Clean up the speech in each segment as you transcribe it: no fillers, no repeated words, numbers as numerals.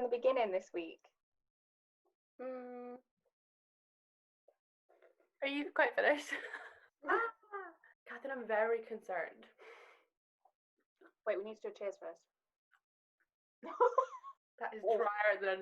the beginning this week. Are you quite finished? Cathryn, I'm very concerned. Wait, we need to do a cheers first. That is drier than...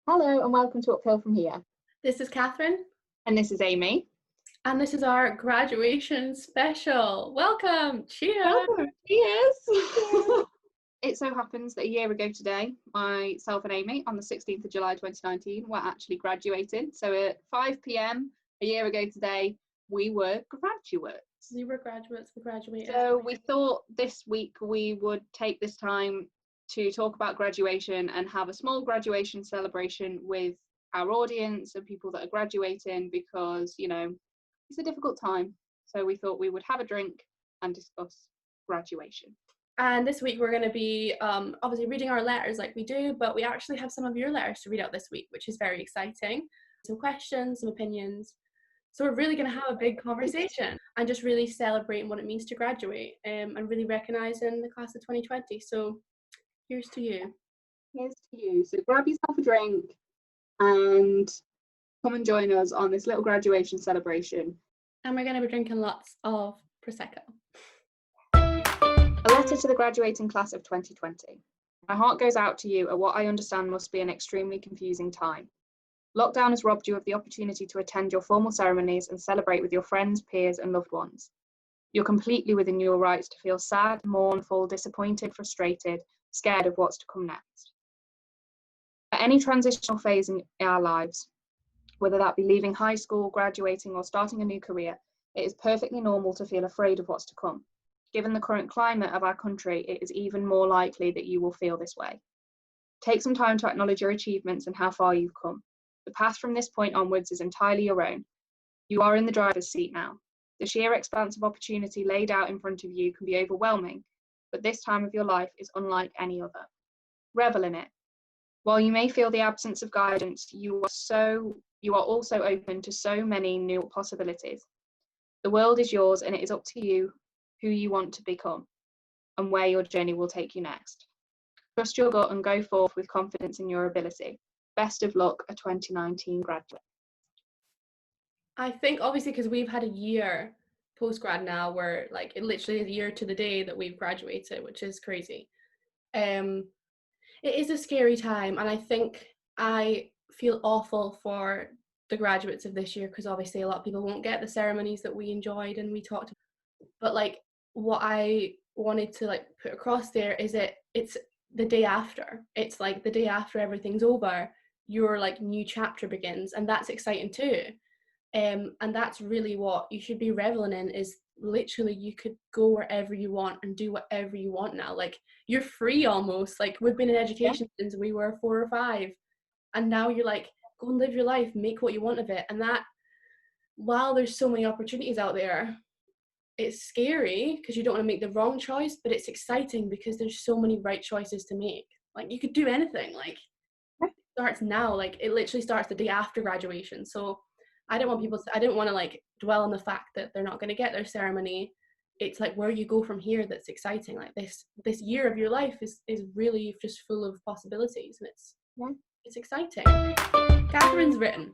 Hello and welcome to Uphill From Here. This is Cathryn. And this is Amy. And this is our graduation special. Welcome! Cheers! Welcome. Cheers! It so happens that a year ago today, myself and Amy, on the 16th of July 2019, were actually graduated. So at 5 p.m, a year ago today, we were graduates. We were graduates, we graduated. So we thought this week we would take this time to talk about graduation and have a small graduation celebration with our audience and people that are graduating because, you know, it's a difficult time. So we thought we would have a drink and discuss graduation. And this week we're going to be obviously reading our letters like we do, but we actually have some of your letters to read out this week, which is very exciting. Some questions, some opinions. So we're really going to have a big conversation and just really celebrating what it means to graduate and really recognising the class of 2020. So here's to you. Here's to you. So grab yourself a drink and come and join us on this little graduation celebration. And we're going to be drinking lots of Prosecco. A letter to the graduating class of 2020. My heart goes out to you at what I understand must be an extremely confusing time. Lockdown has robbed you of the opportunity to attend your formal ceremonies and celebrate with your friends, peers and loved ones. You're completely within your rights to feel sad, mournful, disappointed, frustrated, scared of what's to come next. At any transitional phase in our lives, whether that be leaving high school, graduating or starting a new career, it is perfectly normal to feel afraid of what's to come. Given the current climate of our country, it is even more likely that you will feel this way. Take some time to acknowledge your achievements and how far you've come. The path from this point onwards is entirely your own. You are in the driver's seat now. The sheer expanse of opportunity laid out in front of you can be overwhelming, but this time of your life is unlike any other. Revel in it. While you may feel the absence of guidance, you are also open to so many new possibilities. The world is yours and it is up to you who you want to become and where your journey will take you next. Trust your gut and go forth with confidence in your ability. Best of luck, a 2019 graduate. I think obviously because we've had a year post-grad now where like it literally is a year to the day that we've graduated, which is crazy. It is a scary time and I think I feel awful for the graduates of this year because obviously a lot of people won't get the ceremonies that we enjoyed and we talked about. But like what I wanted to like put across there is it's the day after. It's like the day after everything's over, your like new chapter begins and that's exciting too. And that's really what you should be reveling in is literally you could go wherever you want and do whatever you want now. Like you're free almost. Like we've been in education since we were 4 or 5 and now you're like go and live your life, make what you want of it. And that while there's so many opportunities out there, it's scary because you don't want to make the wrong choice, but it's exciting because there's so many right choices to make. Like you could do anything. Like it starts now. Like it literally starts the day after graduation. So I didn't want to like dwell on the fact that they're not going to get their ceremony. It's like where you go from here that's exciting. Like this year of your life is really just full of possibilities and it's exciting. Cathryn's written,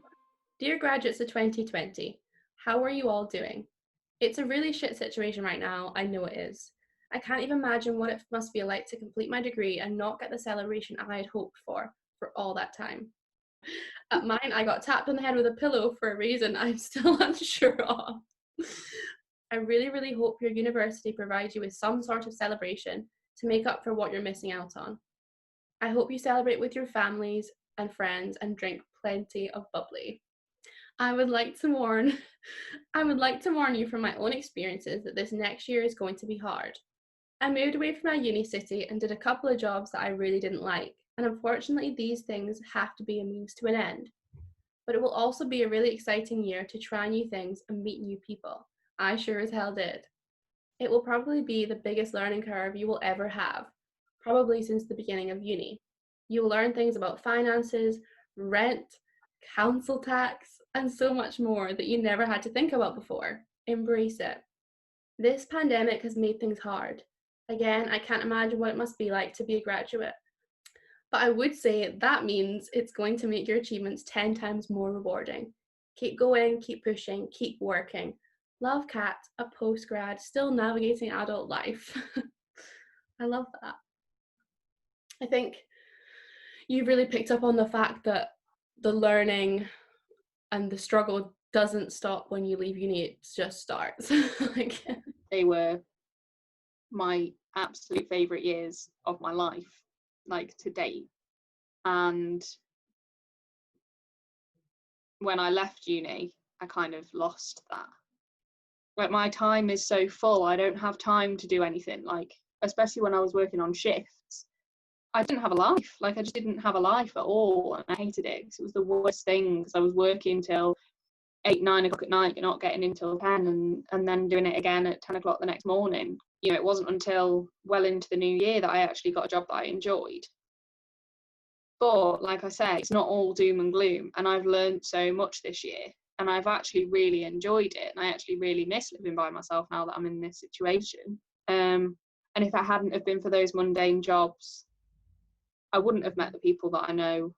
Dear graduates of 2020, how are you all doing? It's a really shit situation right now, I know it is. I can't even imagine what it must be like to complete my degree and not get the celebration I had hoped for all that time. At mine, I got tapped on the head with a pillow for a reason I'm still unsure of. I really, really hope your university provides you with some sort of celebration to make up for what you're missing out on. I hope you celebrate with your families and friends and drink plenty of bubbly. I would like to warn you from my own experiences that this next year is going to be hard. I moved away from my uni city and did a couple of jobs that I really didn't like, and unfortunately these things have to be a means to an end. But it will also be a really exciting year to try new things and meet new people. I sure as hell did. It will probably be the biggest learning curve you will ever have. probably since the beginning of uni. You will learn things about finances, rent, council tax, and so much more that you never had to think about before. Embrace it. This pandemic has made things hard. Again, I can't imagine what it must be like to be a graduate. But I would say that means it's going to make your achievements 10 times more rewarding. Keep going, keep pushing, keep working. Love, Kat, a postgrad, still navigating adult life. I love that. I think you've really picked up on the fact that the learning and the struggle doesn't stop when you leave uni, it just starts. Like, they were my absolute favourite years of my life, like to date. And when I left uni, I kind of lost that. Like, my time is so full, I don't have time to do anything. Like, especially when I was working on shifts, I didn't have a life. Like, I just didn't have a life at all, and I hated it because it was the worst thing. Because I was working till 8, 9 o'clock at night, you're not getting in till 10, and then doing it again at 10 o'clock the next morning. You know, it wasn't until well into the new year that I actually got a job that I enjoyed. But like I say, it's not all doom and gloom, and I've learned so much this year, and I've actually really enjoyed it, and I actually really miss living by myself now that I'm in this situation. And if it hadn't have been for those mundane jobs, I wouldn't have met the people that I know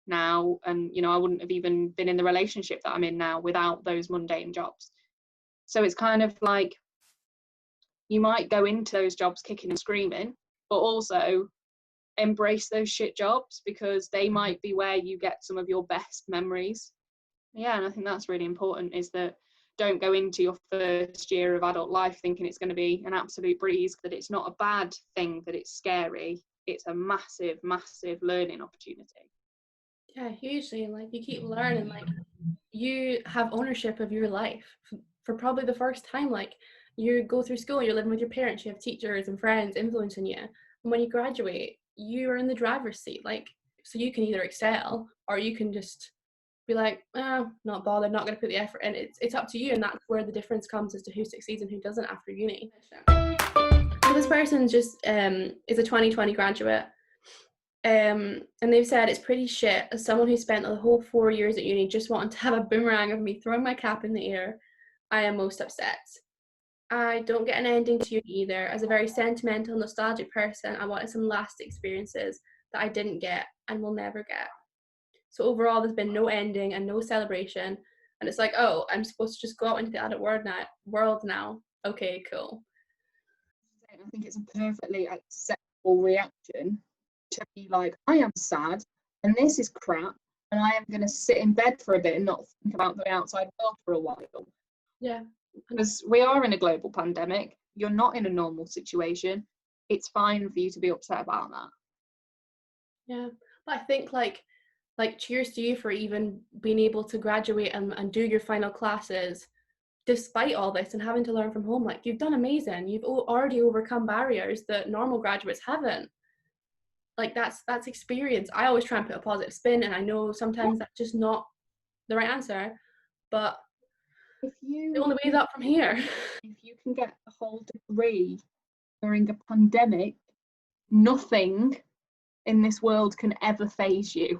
now, and you know, I wouldn't have even been in the relationship that I'm in now without those mundane jobs. So it's kind of like, you might go into those jobs kicking and screaming, but also embrace those shit jobs, because they might be where you get some of your best memories. Yeah, and I think that's really important, is that don't go into your first year of adult life thinking it's going to be an absolute breeze, that it's not a bad thing, that it's scary. It's a massive, massive learning opportunity. yeah, hugely. Like, you keep learning, like, you have ownership of your life for probably the first time. Like, you go through school, you're living with your parents, you have teachers and friends influencing you, and when you graduate, you are in the driver's seat. Like, so you can either excel or you can just be like, oh, not bothered, not going to put the effort in. It's up to you, and that's where the difference comes as to who succeeds and who doesn't after uni. So this person just is a 2020 graduate, and they've said, it's pretty shit. As someone who spent the whole 4 years at uni just wanting to have a boomerang of me throwing my cap in the air, I am most upset. I don't get an ending to uni either. As a very sentimental, nostalgic person, I wanted some last experiences that I didn't get and will never get. So overall, there's been no ending and no celebration. And it's like, oh, I'm supposed to just go out into the adult world now. Okay, cool. I think it's a perfectly acceptable reaction to be like, I am sad and this is crap, and I am going to sit in bed for a bit and not think about the outside world for a while. Yeah. Because we are in a global pandemic. You're not in a normal situation. It's fine for you to be upset about that. Yeah. But I think like cheers to you for even being able to graduate and do your final classes despite all this and having to learn from home. Like, you've done amazing. You've already overcome barriers that normal graduates haven't. Like, that's experience. I always try and put a positive spin, and I know sometimes that's just not the right answer, but the only way is up from here. If you can get a whole degree during a pandemic, nothing in this world can ever faze you.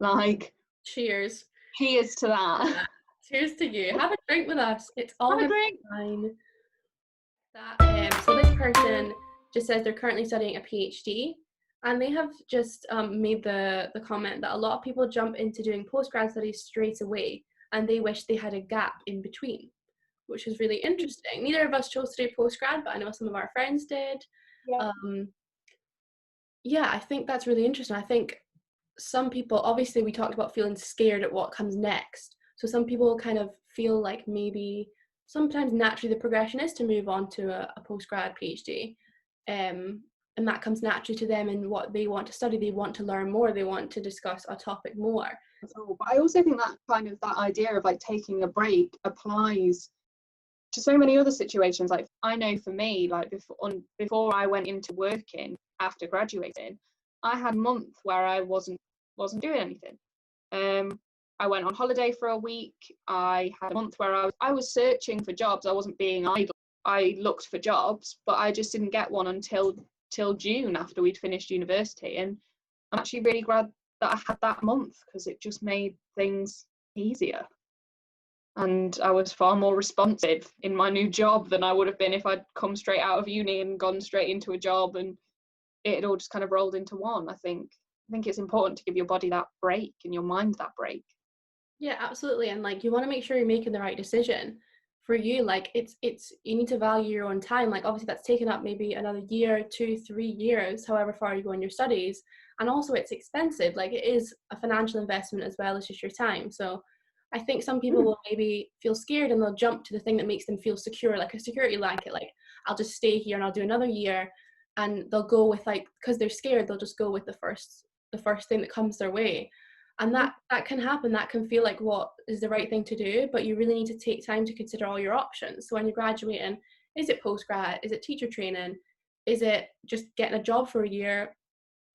Like, cheers. Cheers to that. Cheers to you. Have a drink with us. It's all fine. So this person just says they're currently studying a PhD, and they have just made the comment that a lot of people jump into doing postgrad studies straight away, and they wish they had a gap in between, which is really interesting. Neither of us chose to do postgrad, but I know some of our friends did. Yeah. Yeah, I think that's really interesting. I think some people, obviously we talked about feeling scared at what comes next. So some people kind of feel like maybe sometimes naturally the progression is to move on to a postgrad PhD. And that comes naturally to them in what they want to study. They want to learn more. They want to discuss a topic more. But I also think that kind of that idea of like taking a break applies to so many other situations. Like, I know for me, like before I went into working after graduating, I had a month where I wasn't doing anything. I went on holiday for a week. I had a month where I was searching for jobs. I wasn't being idle. I looked for jobs, but I just didn't get one until till June after we'd finished university, and I'm actually really glad that I had that month, because it just made things easier. And I was far more responsive in my new job than I would have been if I'd come straight out of uni and gone straight into a job and it had all just kind of rolled into one. I think it's important to give your body that break and your mind that break. Yeah, absolutely. And like, you want to make sure you're making the right decision for you. Like, it's you need to value your own time. Like, obviously that's taken up maybe another year, 2, 3 years, however far you go in your studies. And also it's expensive. Like, it is a financial investment as well as just your time. So I think some people will maybe feel scared and they'll jump to the thing that makes them feel secure, like a security blanket. Like, I'll just stay here and I'll do another year. And they'll go with, like, because they're scared, they'll just go with the first thing that comes their way. And that can happen. That can feel like what is the right thing to do, but you really need to take time to consider all your options. So when you're graduating, is it postgrad? Is it teacher training? Is it just getting a job for a year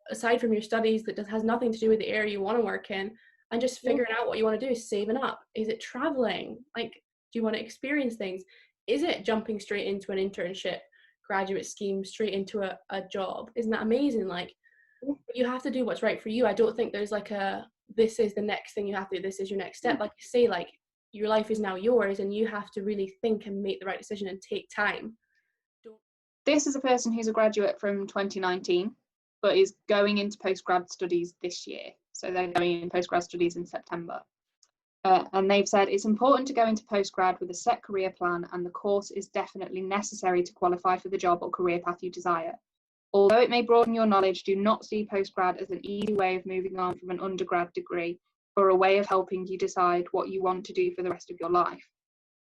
aside from your studies that has nothing to do with the area you want to work in, and just figuring out what you want to do? Saving up? Is it traveling? Like, do you want to experience things? Is it jumping straight into an internship graduate scheme, straight into a job? Isn't that amazing? Like, you have to do what's right for you. I don't think there's like this is the next thing you have to do, this is your next step. Like you say, like, your life is now yours and you have to really think and make the right decision and take time. This is a person who's a graduate from 2019 but is going into postgrad studies this year, so they're going in postgrad studies in September, and they've said it's important to go into postgrad with a set career plan, and the course is definitely necessary to qualify for the job or career path you desire. Although it may broaden your knowledge, do not see postgrad as an easy way of moving on from an undergrad degree, or a way of helping you decide what you want to do for the rest of your life.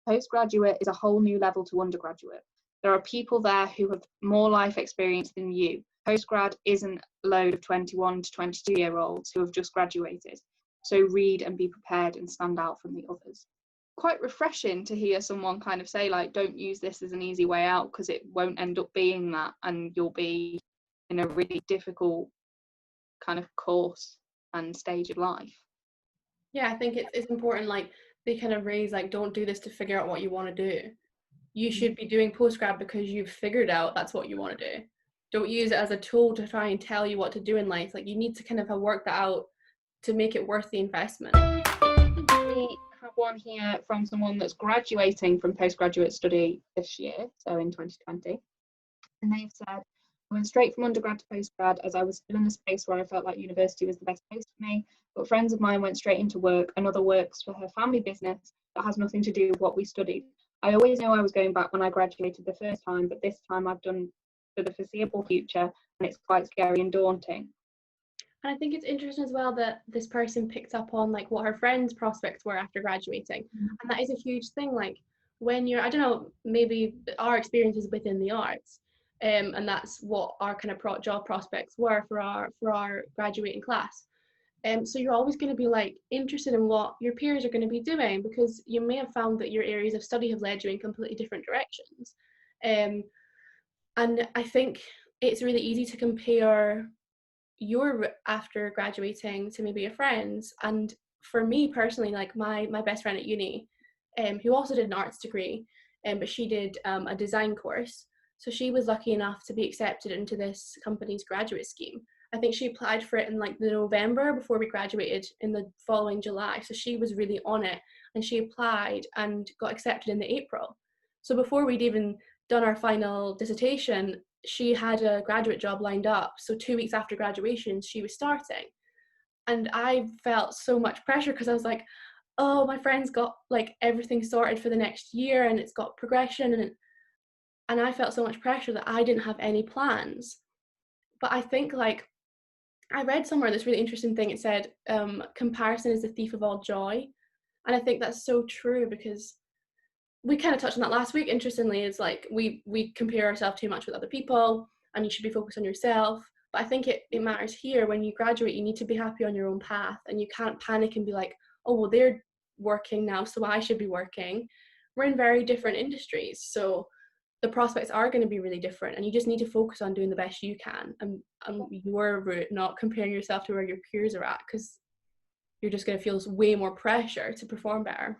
Postgraduate is a whole new level to undergraduate. There are people there who have more life experience than you. Postgrad isn't a load of 21 to 22-year-olds who have just graduated. So read and be prepared and stand out from the others. Quite refreshing to hear someone kind of say, like, don't use this as an easy way out, because it won't end up being that, and you'll be in a really difficult kind of course and stage of life. Yeah, I think it's important, like, they kind of raise, like, don't do this to figure out what you want to do. You should be doing postgrad because you've figured out that's what you want to do. Don't use it as a tool to try and tell you what to do in life. Like, you need to kind of have worked that out to make it worth the investment. We have one here from someone that's graduating from postgraduate study this year, so in 2020. And they've said, I went straight from undergrad to postgrad as I was still in a space where I felt like university was the best place for me. But friends of mine went straight into work. Another works for her family business that has nothing to do with what we studied. I always knew I was going back when I graduated the first time, but this time I've done for the foreseeable future, and it's quite scary and daunting. And I think it's interesting as well that this person picked up on, like, what her friends' prospects were after graduating. And that is a huge thing. Like, when you're, I don't know, maybe our experiences within the arts, and that's what our kind of job prospects were for our graduating class. So you're always going to be, like, interested in what your peers are going to be doing, because you may have found that your areas of study have led you in completely different directions. And I think it's really easy to compare your after graduating to maybe your friends. And for me personally, like, my best friend at uni, who also did an arts degree, but she did a design course. So she was lucky enough to be accepted into this company's graduate scheme. I think she applied for it in, like, the November before we graduated in the following July. So she was really on it, and she applied and got accepted in the April. So before we'd even done our final dissertation, she had a graduate job lined up. So 2 weeks after graduation, she was starting. And I felt so much pressure, because I was like, oh, my friend's got, like, everything sorted for the next year and it's got progression. And I felt so much pressure that I didn't have any plans. But I think, like, I read somewhere this really interesting thing. It said, comparison is the thief of all joy. And I think that's so true, because we kind of touched on that last week. Interestingly, it's like we compare ourselves too much with other people, and you should be focused on yourself. But I think it matters here. When you graduate, you need to be happy on your own path, and you can't panic and be like, oh, well, they're working now, so I should be working. We're in very different industries, so the prospects are going to be really different, and you just need to focus on doing the best you can, and your route, not comparing yourself to where your peers are at, because you're just going to feel way more pressure to perform better.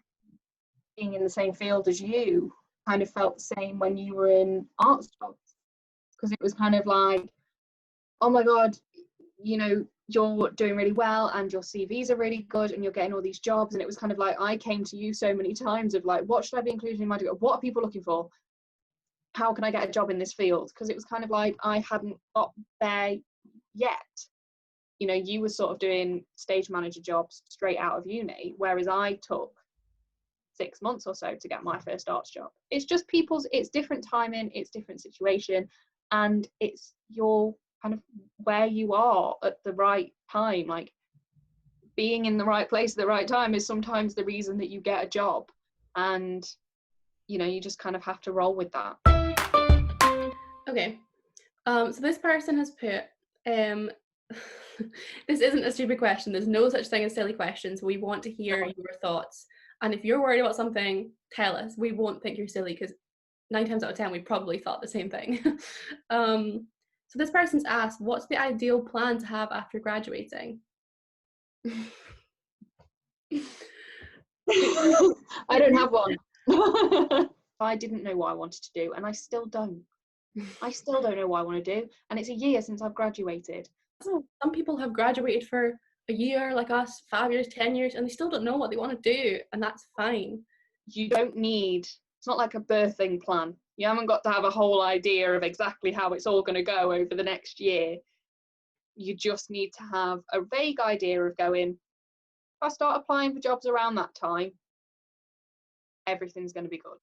Being in the same field as you kind of felt the same when you were in arts jobs, because it was kind of like oh my God, you know, you're doing really well and your CVs are really good and you're getting all these jobs. And it was kind of like, I came to you so many times of like, what should I be including in my degree? What are people looking for? How can I get a job in this field? Because it was kind of like I hadn't got there yet. You know, you were sort of doing stage manager jobs straight out of uni, whereas I took 6 months or so to get my first arts job. It's just it's different timing, it's different situation, and it's your kind of where you are at the right time. Like, being in the right place at the right time is sometimes the reason that you get a job, and you know, you just kind of have to roll with that. Okay, so this person has put, this isn't a stupid question, there's no such thing as silly questions, we want to hear your thoughts, and if you're worried about something, tell us, we won't think you're silly, because 9 times out of 10 we probably thought the same thing. So this person's asked, what's the ideal plan to have after graduating? I don't have one. I didn't know what I wanted to do, and I still don't. I still don't know what I want to do, and it's a year since I've graduated. Some people have graduated for a year, like us, 5 years, 10 years, and they still don't know what they want to do, and that's fine. You don't need, it's not like a birthing plan. You haven't got to have a whole idea of exactly how it's all going to go over the next year. You just need to have a vague idea of going, if I start applying for jobs around that time, everything's going to be good.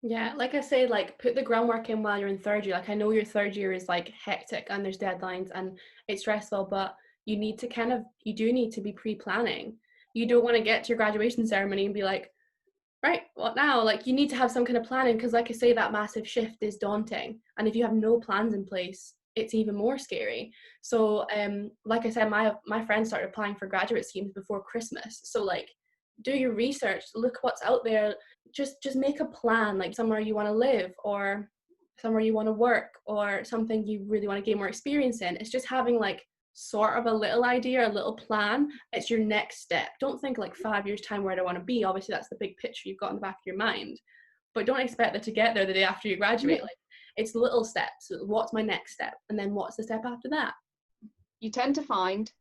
Yeah, like I say, like, put the groundwork in while you're in third year. Like, I know your third year is like hectic and there's deadlines and it's stressful, but you need to you do need to be pre-planning. You don't want to get to your graduation ceremony and be like, right, what now? Like, you need to have some kind of planning, because like I say, that massive shift is daunting. And if you have no plans in place, it's even more scary. So like I said, my friends started applying for graduate schemes before Christmas. So like, do your research, look what's out there, just make a plan, like somewhere you want to live or somewhere you want to work or something you really want to gain more experience in. It's just having like sort of a little idea, a little plan. It's your next step. Don't think like 5 years time where do I want to be. Obviously that's the big picture you've got in the back of your mind, but don't expect that to get there the day after you graduate. Like, it's little steps. What's my next step, and then what's the step after that? You tend to find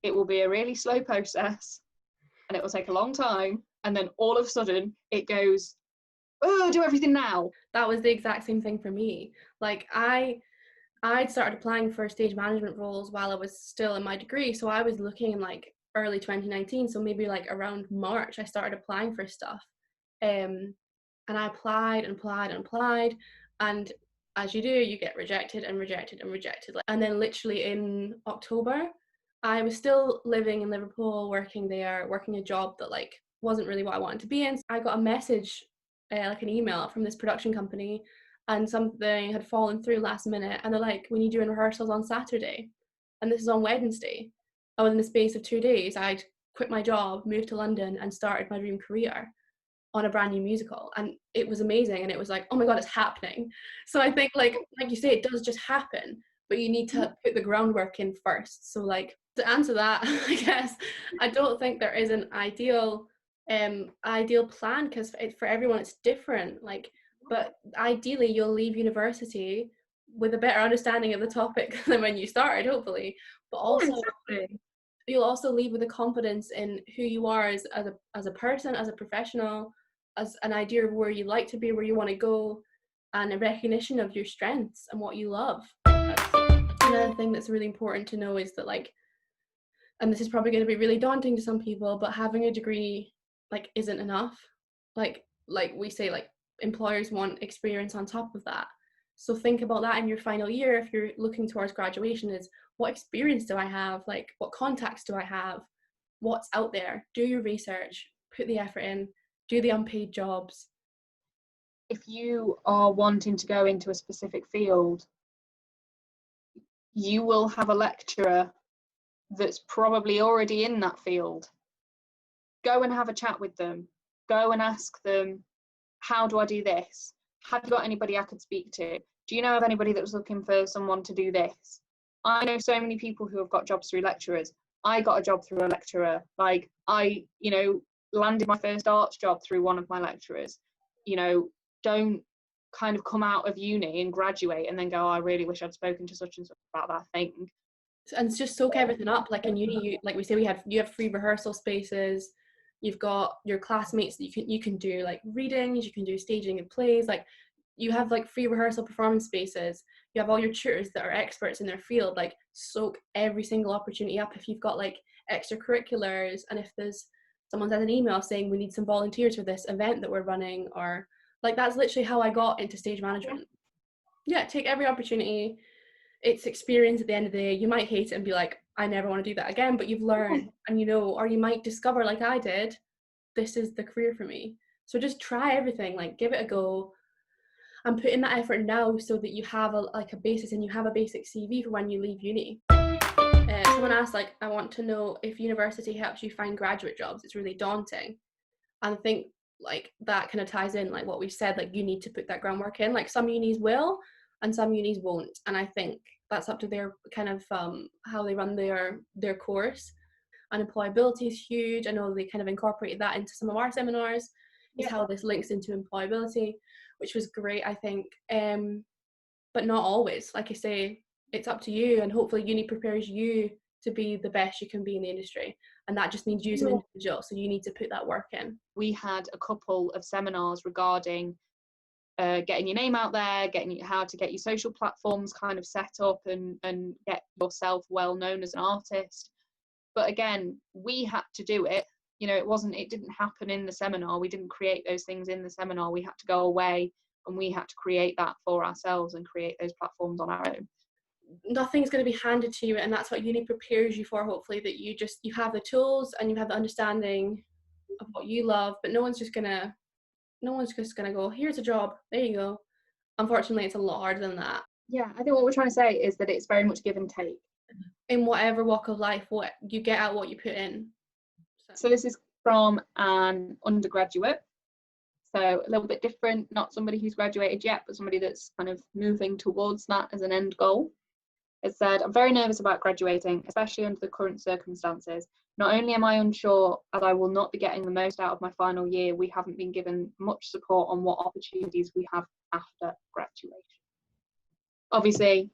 it will be a really slow process and it will take a long time, and then all of a sudden it goes, oh, do everything now. That was the exact same thing for me. Like, I'd started applying for stage management roles while I was still in my degree. So I was looking in like early 2019. So maybe like around March, I started applying for stuff. And I applied and applied and applied. And as you do, you get rejected and rejected and rejected. And then literally in October, I was still living in Liverpool, working there, working a job that like wasn't really what I wanted to be in. So I got a message, like an email from this production company, and something had fallen through last minute, and they're like, we need you in rehearsals on Saturday, and this is on Wednesday. Oh, in the space of 2 days, I'd quit my job, moved to London, and started my dream career on a brand new musical, and it was amazing. And it was like, oh my god, it's happening. So I think like you say, it does just happen, but you need to put the groundwork in first. So like, to answer that, I guess I don't think there is an ideal plan, because for everyone it's different. Like, but ideally you'll leave university with a better understanding of the topic than when you started, hopefully, but also you'll also leave with a confidence in who you are as a person, as a professional, as an idea of where you like to be, where you want to go, and a recognition of your strengths and what you love. That's another thing that's really important to know, is that like, and this is probably going to be really daunting to some people, but having a degree like isn't enough. Like we say, like, employers want experience on top of that. So think about that in your final year if you're looking towards graduation, is what experience do I have? Like, what contacts do I have? What's out there? Do your research, put the effort in, do the unpaid jobs. If you are wanting to go into a specific field, you will have a lecturer that's probably already in that field. Go and have a chat with them. Go and ask them, how do I do this? Have you got anybody I could speak to? Do you know of anybody that was looking for someone to do this? I know so many people who have got jobs through lecturers. I got a job through a lecturer. Like, I, landed my first arts job through one of my lecturers. Don't kind of come out of uni and graduate and then go, oh, I really wish I'd spoken to such and such about that thing. And just soak everything up. Like in uni, like we say, you have free rehearsal spaces, you've got your classmates that you can do like readings, you can do staging and plays, like you have like free rehearsal performance spaces, you have all your tutors that are experts in their field. Like soak every single opportunity up. If you've got like extracurriculars, and if there's someone sends an email saying we need some volunteers for this event that we're running, or like, that's literally how I got into stage management. Yeah, take every opportunity. It's experience at the end of the day. You might hate it and be like, I never want to do that again, but you've learned, and you know, or you might discover like I did, this is the career for me. So just try everything, like give it a go, and put in that effort now so that you have a basis, and you have a basic CV for when you leave uni. Someone asked, like, I want to know if university helps you find graduate jobs. It's really daunting. And I think like that kind of ties in like what we said, like you need to put that groundwork in. Like some unis will and some unis won't, and I think that's up to their kind of how they run their course. And employability is huge. I know they kind of incorporated that into some of our seminars, is how this links into employability, which was great, I think. But not always. Like I say, it's up to you, and hopefully uni prepares you to be the best you can be in the industry, and that just means you as an individual, so you need to put that work in. We had a couple of seminars regarding getting your name out there, how to get your social platforms kind of set up and get yourself well known as an artist. But again, we had to do it. You know, it didn't happen in the seminar. We didn't create those things in the seminar. We had to go away and we had to create that for ourselves and create those platforms on our own. Nothing's going to be handed to you, and that's what uni prepares you for, hopefully, that you have the tools and you have the understanding of what you love. But no one's just gonna go, here's a job, there you go. Unfortunately, it's a lot harder than that. Yeah, I think what we're trying to say is that it's very much give and take. In whatever walk of life, what you get out, what you put in. So this is from an undergraduate, so a little bit different, not somebody who's graduated yet, but somebody that's kind of moving towards that as an end goal. It said, I'm very nervous about graduating, especially under the current circumstances. Not only am I unsure as I will not be getting the most out of my final year, we haven't been given much support on what opportunities we have after graduation. Obviously,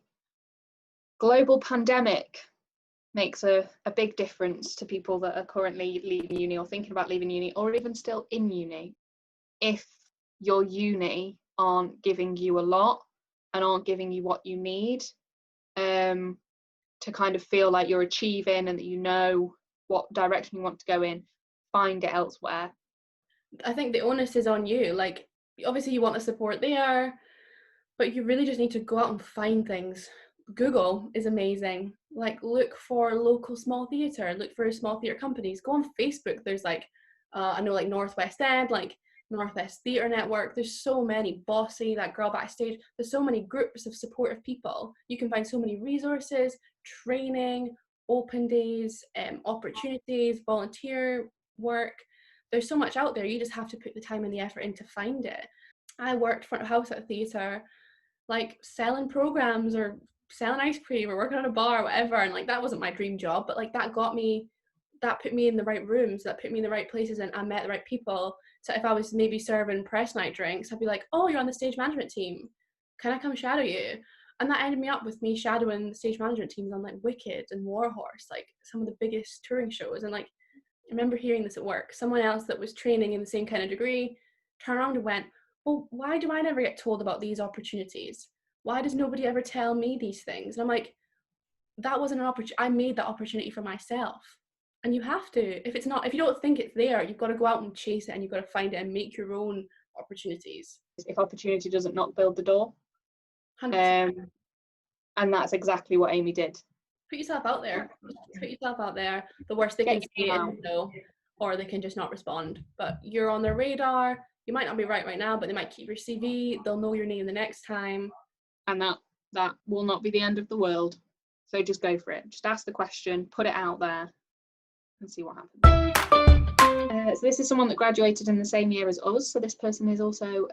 global pandemic makes a big difference to people that are currently leaving uni or thinking about leaving uni, or even still in uni. If your uni aren't giving you a lot and aren't giving you what you need to kind of feel like you're achieving and that you know what direction you want to go in, find it elsewhere. I think the onus is on you. Like, obviously you want the support there, but you really just need to go out and find things. Google is amazing. Like, look for local small theatre, look for small theatre companies. Go on Facebook. There's like I know, like Northwest End, like Northwest Theatre Network. There's so many. Bossy, that girl Backstage. There's so many groups of supportive people. You can find so many resources, training, open days, opportunities, volunteer work. There's so much out there. You just have to put the time and the effort in to find it. I worked front of house at a theatre, like selling programs or selling ice cream or working on a bar or whatever, and like that wasn't my dream job, but like that put me in the right rooms, that put me in the right places, and I met the right people. So if I was maybe serving press night drinks, I'd be like, oh, you're on the stage management team, can I come shadow you? And that ended me up with me shadowing the stage management teams on like Wicked and Warhorse, like some of the biggest touring shows. And like, I remember hearing this at work, someone else that was training in the same kind of degree turned around and went, well, why do I never get told about these opportunities? Why does nobody ever tell me these things? And I'm like, that wasn't an opportunity. I made that opportunity for myself. And you have to. If you don't think it's there, you've got to go out and chase it, and you've got to find it and make your own opportunities. If opportunity doesn't knock, build the door. And that's exactly what Amy did. Put yourself out there. Put yourself out there. The worst they can say is no, or they can just not respond. But you're on their radar. You might not be right now, but they might keep your CV. They'll know your name the next time. And that will not be the end of the world. So just go for it. Just ask the question, put it out there, and see what happens. So this is someone that graduated in the same year as us. So this person is also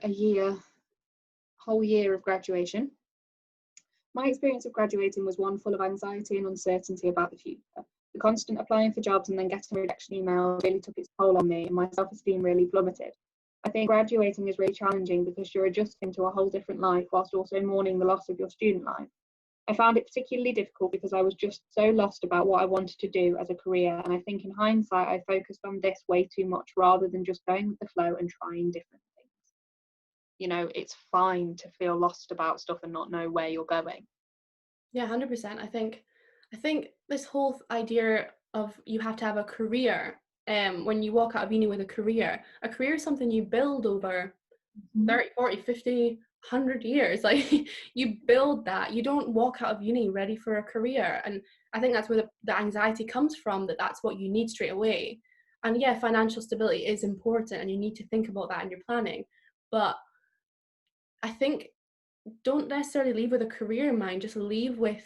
whole year of graduation. My experience of graduating was one full of anxiety and uncertainty about the future. The constant applying for jobs and then getting rejection emails really took its toll on me, and my self-esteem really plummeted. I think graduating is really challenging because you're adjusting to a whole different life whilst also mourning the loss of your student life. I found it particularly difficult because I was just so lost about what I wanted to do as a career, and I think in hindsight I focused on this way too much rather than just going with the flow and trying different things. You know, it's fine to feel lost about stuff and not know where you're going. Yeah, 100%. I think this whole idea of you have to have a career, when you walk out of uni with a career is something you build over 30, 40, 50, 100 years. Like, you build that. You don't walk out of uni ready for a career. And I think that's where the anxiety comes from, that's what you need straight away. And yeah, financial stability is important and you need to think about that in your planning. But I think don't necessarily leave with a career in mind, just leave with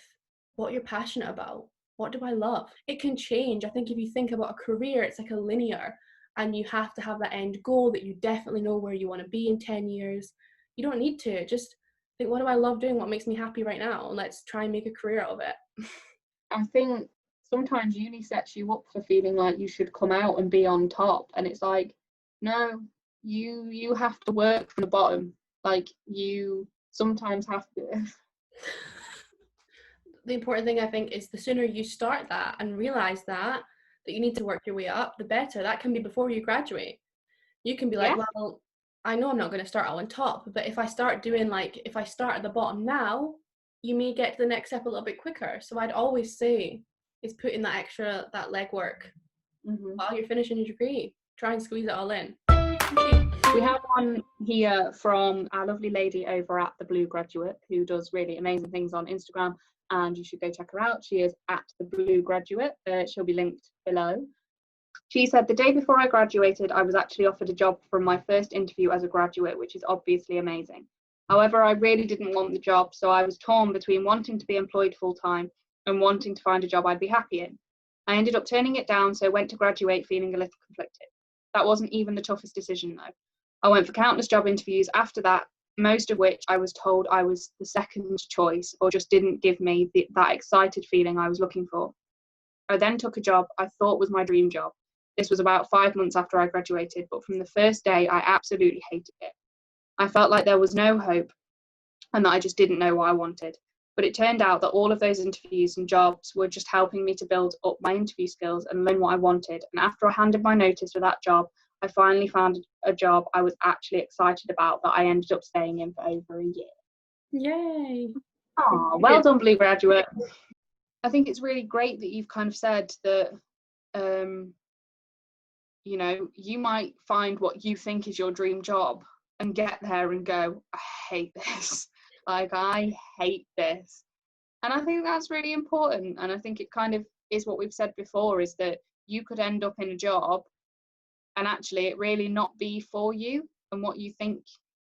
what you're passionate about. What do I love? It can change. I think if you think about a career, it's like a linear, and you have to have that end goal that you definitely know where you want to be in 10 years. You don't need to. Just think, what do I love doing? What makes me happy right now? And let's try and make a career out of it. I think sometimes uni sets you up for feeling like you should come out and be on top, and it's like, no, you have to work from the bottom. Like, you sometimes have to. The important thing, I think, is the sooner you start that and realize that you need to work your way up, the better. That can be before you graduate. You can be like, Yeah. well, I know I'm not going to start out on top, but if I start at the bottom now, you may get to the next step a little bit quicker. So I'd always say is put in that legwork while you're finishing your degree. Try and squeeze it all in. We have one here from our lovely lady over at The Blue Graduate, who does really amazing things on Instagram, and you should go check her out. She is at The Blue Graduate. She'll be linked below. She said, the day before I graduated, I was actually offered a job from my first interview as a graduate, which is obviously amazing. However, I really didn't want the job, so I was torn between wanting to be employed full-time and wanting to find a job I'd be happy in. I ended up turning it down, so went to graduate feeling a little conflicted. That wasn't even the toughest decision, though. I went for countless job interviews after that, most of which I was told I was the second choice or just didn't give me that excited feeling I was looking for. I then took a job I thought was my dream job. This was about 5 months after I graduated, but from the first day, I absolutely hated it. I felt like there was no hope and that I just didn't know what I wanted. But it turned out that all of those interviews and jobs were just helping me to build up my interview skills and learn what I wanted. And after I handed my notice for that job, I finally found a job I was actually excited about that I ended up staying in for over a year. Yay! Oh, well done, Blue Graduate. I think it's really great that you've kind of said that, you know, you might find what you think is your dream job and get there and go, I hate this. Like, I hate this. And I think that's really important. And I think it kind of is what we've said before, is that you could end up in a job and actually it really not be for you and what you think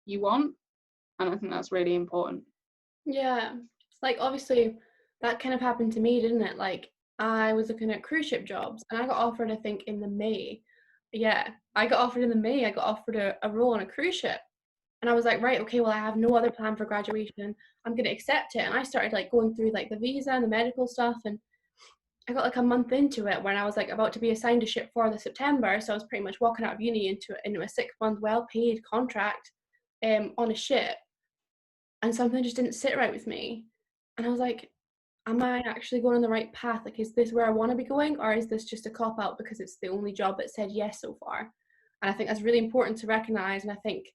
you want. And I think that's really important. Yeah. Like, obviously, that kind of happened to me, didn't it? Like, I was looking at cruise ship jobs and I got offered, I think, in the May. Yeah, I got offered a role on a cruise ship. And I was like, right, okay, well, I have no other plan for graduation. I'm going to accept it. And I started like going through like the visa and the medical stuff. And I got like a month into it when I was like about to be assigned a ship for the September. So I was pretty much walking out of uni into a 6-month well-paid contract on a ship. And something just didn't sit right with me. And I was like, am I actually going on the right path? Like, is this where I want to be going? Or is this just a cop-out because it's the only job that said yes so far? And I think that's really important to recognize. And I think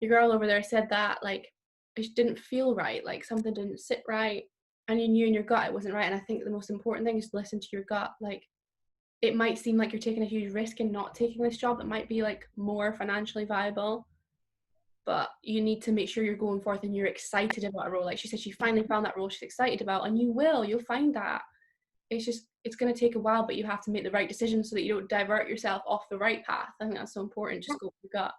your girl over there said that, like, it didn't feel right, like something didn't sit right, and you knew in your gut it wasn't right. And I think the most important thing is to listen to your gut. Like, it might seem like you're taking a huge risk in not taking this job that might be like more financially viable, but you need to make sure you're going forth and you're excited about a role. Like she said, she finally found that role she's excited about, and you'll find that. It's going to take a while, but you have to make the right decision so that you don't divert yourself off the right path. I think that's so important. Just go with your gut.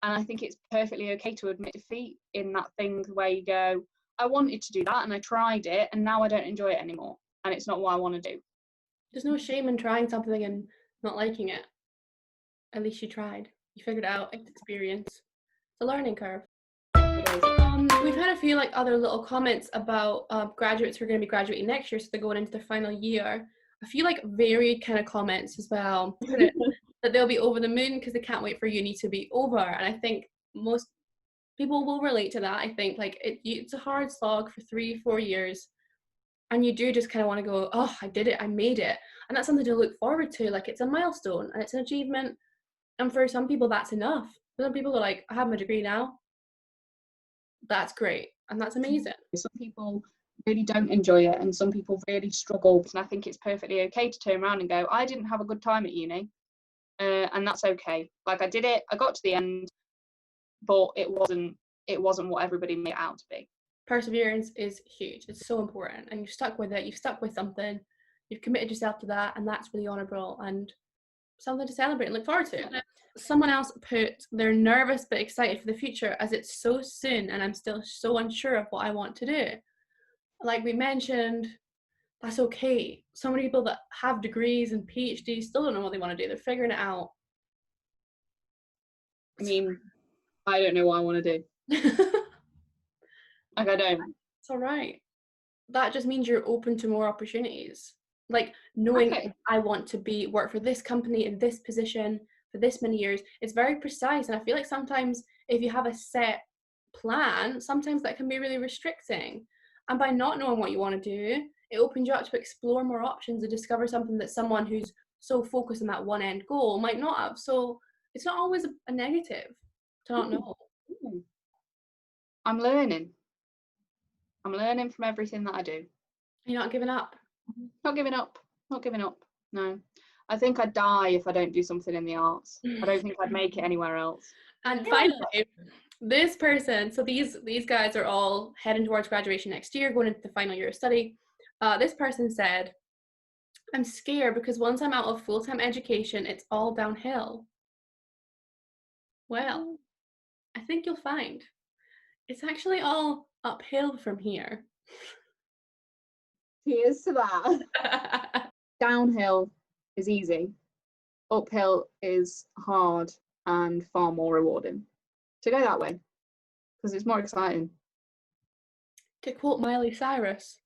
And I think it's perfectly okay to admit defeat in that thing where you go, I wanted to do that and I tried it and now I don't enjoy it anymore. And it's not what I want to do. There's no shame in trying something and not liking it. At least you tried. You figured it out. It's experience. It's a learning curve. We've had a few like other little comments about graduates who are going to be graduating next year, so they're going into their final year. A few like varied kind of comments as well. that they'll be over the moon because they can't wait for uni to be over. And I think most people will relate to that. I think like it's a hard slog for 3-4 years, and you do just kind of want to go, oh, I did it, I made it. And that's something to look forward to. Like, it's a milestone and it's an achievement. And for some people, that's enough. For some people are like, I have my degree now. That's great. And that's amazing. Some people really don't enjoy it, and some people really struggle. And I think it's perfectly okay to turn around and go, I didn't have a good time at uni. And that's okay. Like, I did it, I got to the end, but it wasn't what everybody made it out to be. Perseverance is huge. It's so important. And you've stuck with it. You've stuck with something. You've committed yourself to that. And that's really honourable and something to celebrate and look forward to. Someone else put, they're nervous but excited for the future as it's so soon and I'm still so unsure of what I want to do. Like we mentioned, that's okay. So many people that have degrees and PhDs still don't know what they want to do. They're figuring it out. I mean, I don't know what I want to do. Like, I don't. It's all right. That just means you're open to more opportunities. Like knowing I want to work for this company in this position for this many years, it's very precise. And I feel like sometimes if you have a set plan, sometimes that can be really restricting. And by not knowing what you want to do, it opens you up to explore more options and discover something that someone who's so focused on that one end goal might not have. So it's not always a negative to not know. I'm learning from everything that I do. You're not giving up. Not giving up. No, I think I'd die if I don't do something in the arts. I don't think I'd make it anywhere else. And finally, this person, so these guys are all heading towards graduation next year, going into the final year of study. This person said, I'm scared because once I'm out of full-time education, it's all downhill. Well, I think you'll find it's actually all uphill from here. Cheers to that. Downhill is easy. Uphill is hard and far more rewarding. So go that way, because it's more exciting. To quote Miley Cyrus.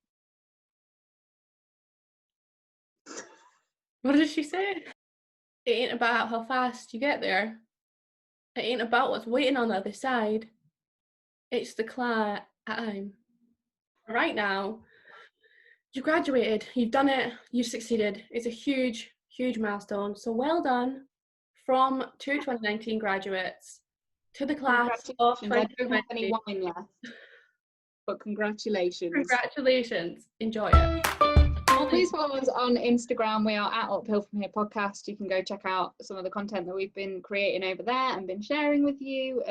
What did she say? It ain't about how fast you get there. It ain't about what's waiting on the other side. It's the climb. Right now, you graduated, you've done it, you've succeeded. It's a huge, huge milestone. So well done from 2019 graduates to the class of 2020. I don't have any wine left, but congratulations. Congratulations. Enjoy it. Please follow us on Instagram. We are at Uphill From Here Podcast. You can go check out some of the content that we've been creating over there and been sharing with you.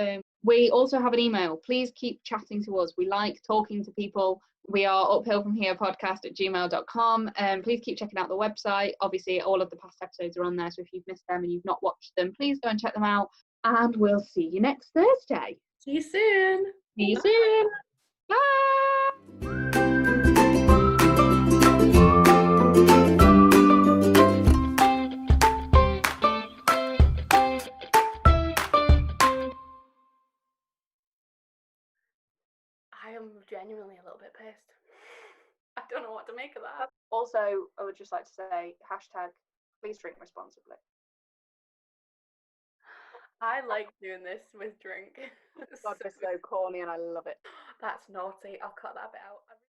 We also have an email. Please keep chatting to us. We like talking to people. We are uphillfromherepodcast@gmail.com. Please keep checking out the website. Obviously, all of the past episodes are on there. So if you've missed them and you've not watched them, please go and check them out. And we'll see you next Thursday. See you soon. See you soon. Bye. I am genuinely a little bit pissed. I don't know what to make of that. Also, I would just like to say, #please drink responsibly. I like doing this with drink. God, they're so corny and I love it. That's naughty. I'll cut that bit out.